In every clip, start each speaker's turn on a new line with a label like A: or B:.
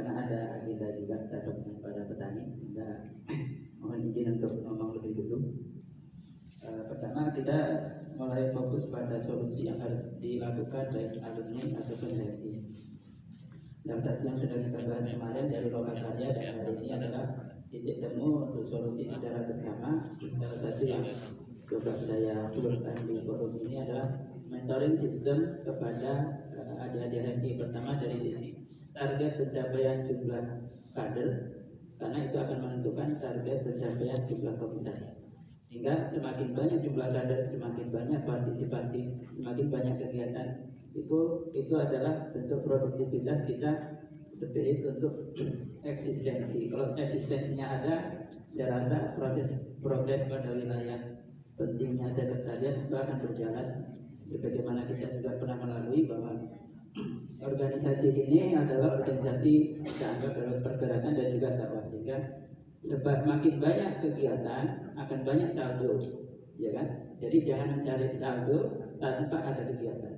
A: karena ada agenda juga tetap pada petani, sehingga mohon izin untuk ngomong lebih dulu. Pertama, kita mulai fokus pada solusi yang harus dilakukan baik alumni ataupun HMI. Dan yang sudah kita bahas kemarin dari Lokakarya dan hari ini adalah titik temu untuk solusi secara bersama. Salah satu yang coba saya turunkan di forum ini adalah mentoring sistem kepada adik-adik HMI. Pertama dari sisi target pencapaian jumlah kader, karena itu akan menentukan target pencapaian jumlah komisaris. Sehingga semakin banyak jumlah kader, semakin banyak partisipasi, semakin banyak kegiatan, itu adalah bentuk produktivitas kita, spirit untuk eksistensi. Kalau eksistensinya ada, saya rasa progres pada wilayah pentingnya sekretariat itu akan berjalan. Sebagaimana kita juga pernah melalui bahwa organisasi ini adalah organisasi dianggap dalam pergerakan dan juga dakwah, sehingga sebab makin banyak kegiatan akan banyak saldo, ya kan? Jadi jangan mencari saldo tanpa ada kegiatan,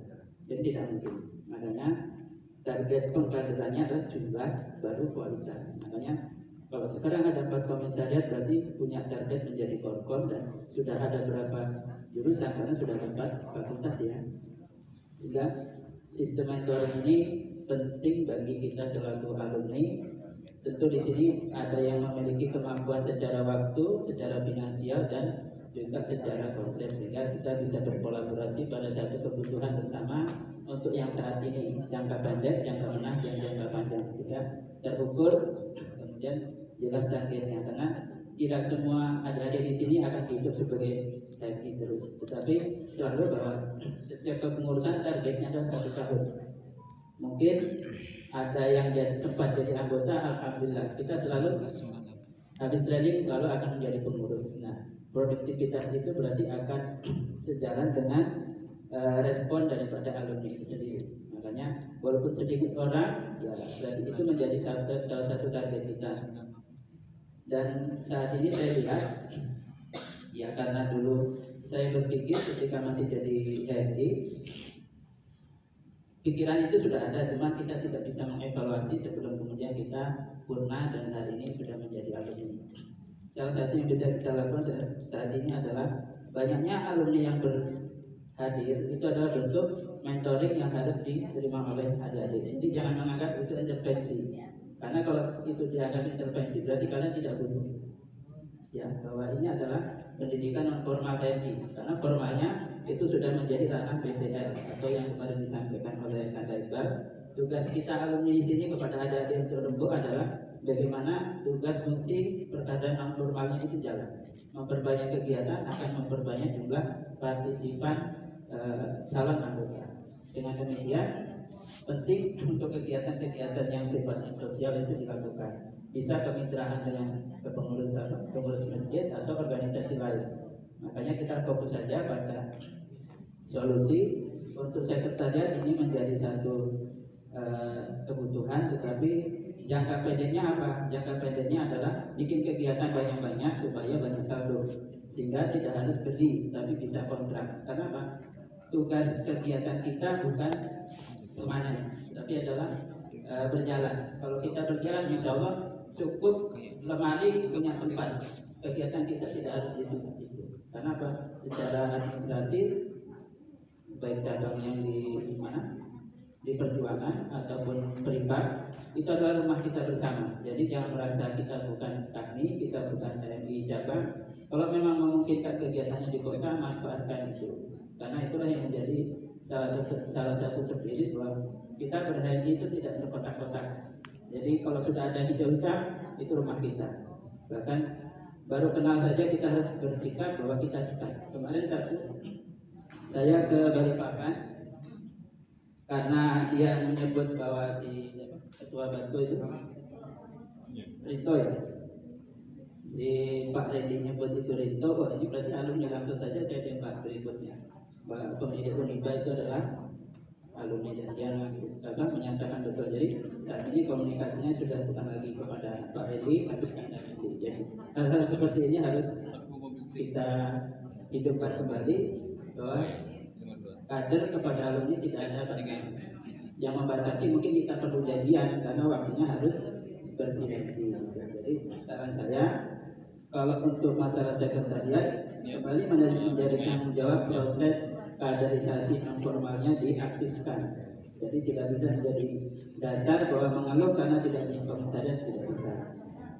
A: jadi tidak mungkin. Makanya target pengkaderannya adalah jumlah baru kualitas. Makanya kalau sekarang ada 4 komisariat berarti punya target menjadi korkom dan sudah ada berapa jurusan karena sudah 4 fakultas ya. Sehingga sistem mentoring ini penting bagi kita selaku alumni. Tentu di sini ada yang memiliki kemampuan secara waktu, secara finansial dan juga secara konsep, sehingga kita bisa berkolaborasi pada satu kebutuhan bersama untuk yang saat ini, jangka pendek, jangka menengah, dan jangka panjang, sehingga terukur kemudian jelas targetnya. Karena tidak semua adik-adik di sini akan hidup sebagai happy terus, tetapi selalu bahwa setiap kepengurusan targetnya adalah 1 tahun. Mungkin ada yang sempat jadi anggota, alhamdulillah kita selalu habis training selalu akan menjadi pengurus. Nah, produktivitas itu berarti akan sejalan dengan respon daripada alumni itu sendiri. Makanya walaupun sedikit orang, ya berarti itu menjadi salah satu target kita. Dan saat ini saya lihat, ya karena dulu saya berpikir ketika masih jadi HMI, pikiran itu sudah ada, cuma kita tidak bisa mengevaluasi sebelum kemudian kita purna dan hari ini sudah menjadi alumni. Salah satu yang bisa kita lakukan saat ini adalah banyaknya alumni yang berhadir itu adalah bentuk mentoring yang harus diterima oleh adik-adik. Jadi jangan menganggap itu intervensi, karena kalau itu dianggap intervensi berarti kalian tidak butuh. Ya, bahwa ini adalah pendidikan non formal HMI, karena formalnya itu sudah menjadi ranah PTL atau yang kemarin disampaikan oleh Kak Iqbal. Tugas kita alumni di sini kepada adik-adik terumbu adalah bagaimana tugas fungsi perkadaan non formalnya itu jalan. Memperbanyak kegiatan akan memperbanyak jumlah partisipan calon anggota. Dengan demikian penting untuk kegiatan-kegiatan yang sifatnya sosial itu dilakukan. Bisa kemitraan dengan pengurus masjid atau organisasi lain. Makanya kita fokus saja pada solusi untuk sekretariat ini menjadi satu kebutuhan, tetapi jangka pendeknya apa? Jangka pendeknya adalah bikin kegiatan banyak-banyak supaya banyak saldo, sehingga tidak harus beli tapi bisa kontrak. Karena apa? Tugas kegiatan kita bukan permanen, tapi adalah berjalan. Kalau kita berjalan, insya Allah cukup lemari punya tempat. Kegiatan kita tidak harus itu. Karena apa? Secara administratif, baik cabang yang di mana, di perjuangan ataupun privat, itu adalah rumah kita bersama. Jadi jangan merasa kita bukan kami, kita bukan HMI cabang. Kalau memang memungkinkan kegiatannya di kota, manfaatkan itu. Karena itulah yang menjadi salah satu spirit bahwa kita ber-HMI itu tidak terkotak-kotak. Jadi kalau sudah ada hijau hitam, itu rumah kita. Bahkan baru kenal saja kita harus bersikap bahwa kita dekat. Kemarin saya ke Balikpapan karena dia menyebut bahwa si ketua Batko itu Rinto ya. Si Pak Redi nyebut itu Rinto, kok ini berarti alumni. Langsung saja saya tembak berikutnya. Pemilik Uniba itu adalah alumni dan dia menyatakan betul. Jadi saat ini komunikasinya sudah bukan lagi kepada Pak Redi, tapi kepada Redi. Jadi hal-hal seperti ini harus kita hidupkan kembali, bahwa kader kepada alumni tidak ada batas. Yang membatasi mungkin kita perlu janjian karena waktunya harus bersinergi. Jadi saran saya, kalau untuk masalah sekretariat kembali menjadi tanggung jawab proses kaderisasi non formalnya diaktifkan. Jadi tidak bisa menjadi dasar bahwa mengeluh karena tidak punya komisariat, tidak bisa.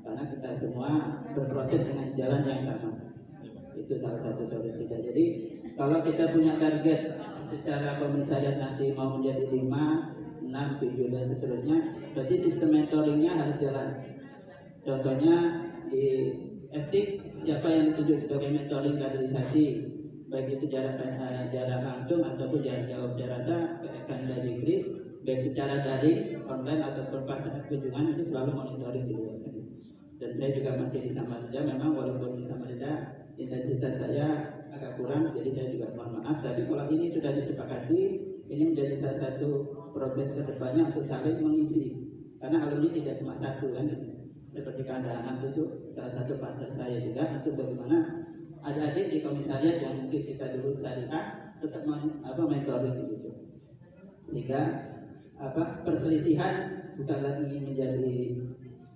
A: Karena kita semua berproses dengan jalan yang sama. Itu salah satu solusi. Jadi kalau kita punya target secara komisariat nanti mau menjadi 5, 6, 7 dan seterusnya, berarti sistem mentoringnya harus jalan. Contohnya di etik, siapa yang ditunjuk sebagai mentoring kaderisasi, baik itu jarak langsung ataupun jarak jauh. Saya rasa akan dari Grid, baik secara daring, online ataupun pas kunjungan itu selalu monitoring di luar. Dan saya juga masih di Samarinda, memang walaupun di Samarinda intensitas saya agak kurang, jadi saya juga mohon maaf. Tapi kalau ini sudah disepakati, ini menjadi salah satu progres kedepannya untuk saling mengisi. Karena alumni tidak cuma satu kan, seperti keadaan itu salah satu partner saya juga untuk bagaimana adik-adik di komisariat yang mungkin kita dulu syariah tetap mentoring gitu. Sehingga perselisihan bukan lagi menjadi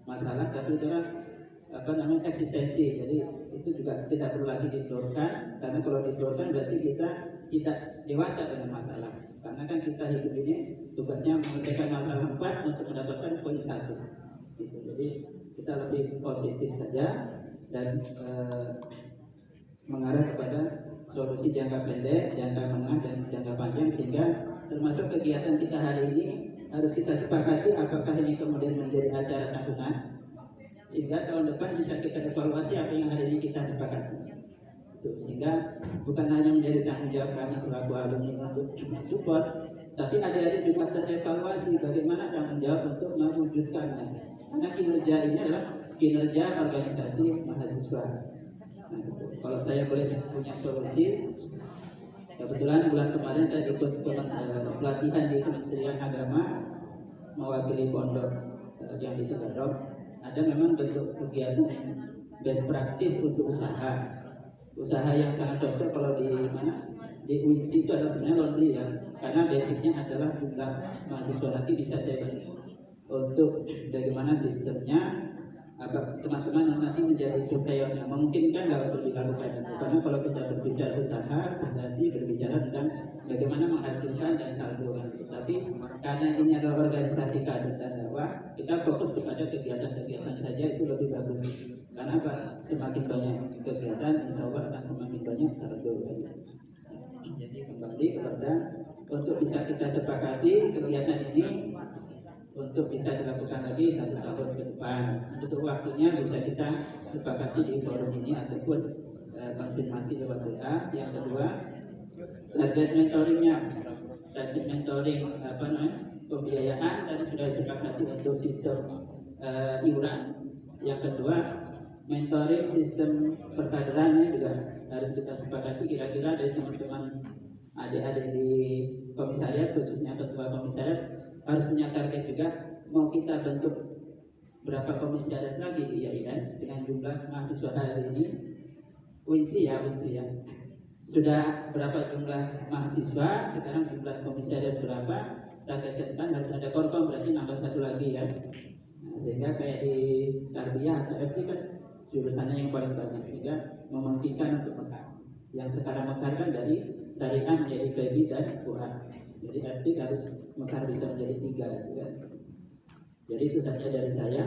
A: masalah, tapi itu eksistensi. Jadi itu juga tidak perlu lagi ditelurkan, karena kalau ditelurkan berarti kita tidak dewasa dengan masalah. Karena kan kita hidup ini tugasnya menyelesaikan masalah 4 untuk mendapatkan poin 1 gitu. Jadi kita lebih positif saja dan mengarah kepada solusi jangka pendek, jangka menengah dan jangka panjang, sehingga termasuk kegiatan kita hari ini harus kita sepakati apakah ini kemudian menjadi acara tahunan, sehingga tahun depan bisa kita evaluasi apa yang hari ini kita sepakati. Sehingga bukan hanya menjadi tanggung jawab kami selaku alumni untuk support, tapi adik-adik juga terevaluasi bagaimana tanggung jawab untuk mewujudkannya. Karena kinerja ini adalah kinerja organisasi mahasiswa. Nah, kalau saya boleh punya solusi, kebetulan bulan kemarin saya ikut pelatihan di Kementerian Agama mewakili pondok yang di Tegadok. Ada memang bentuk kegiatan best practice untuk usaha yang sangat cocok kalau di UINSI itu adalah sebenarnya laundry ya, karena basicnya adalah jumlah mahasiswa. Nanti bisa saya bantu untuk bagaimana sistemnya, teman-teman yang nanti menjadi surveyornya memungkinkan nggak untuk dilakukan itu. Karena kalau kita berbicara usaha berarti berbicara tentang bagaimana menghasilkan dan saldo. Tapi karena ini adalah organisasi kader dan dakwah, kita fokus kepada kegiatan-kegiatan saja, itu lebih bagus. Karena apa? Semakin banyak kegiatan, insya Allah akan semakin banyak saldo. Jadi kembali kepada untuk bisa kita sepakati kegiatan ini untuk bisa dilakukan lagi 1 tahun ke depan. Untuk waktunya bisa kita sepakati di forum ini ataupun konfirmasi lewat WA. Yang kedua, target mentoringnya, target mentoring pembiayaan tadi sudah disepakati untuk sistem iuran. Yang kedua, mentoring sistem perkaderan juga harus kita sepakati. Kira-kira dari teman-teman adik-adik di komisariat, khususnya ketua komisariat, harus punya target juga. Mau kita bentuk berapa komisariat lagi di IAIN dengan jumlah mahasiswa hari ini? UINSI ya, sudah berapa jumlah mahasiswa, sekarang jumlah komisariat berapa, target ke depan harus ada korkom, berarti nambah 1 lagi ya. Nah, sehingga kayak di tarbiyah atau FT kan jurusannya yang paling banyak, sehingga memungkinkan untuk mekar. Yang sekarang mekar kan dari syariah menjadi PG dan Quran. Jadi FT harus mekar bisa menjadi 3 gitu kan. Jadi itu saja dari saya.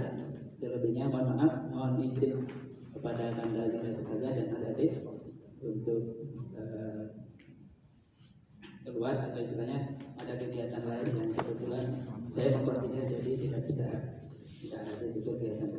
A: Selebihnya mohon maaf, mohon izin kepada Anda sekalian dan adik-adik untuk keluar atau istilahnya ada kegiatan lain yang kebetulan saya memperhatikan, jadi tidak bisa ada kegiatan.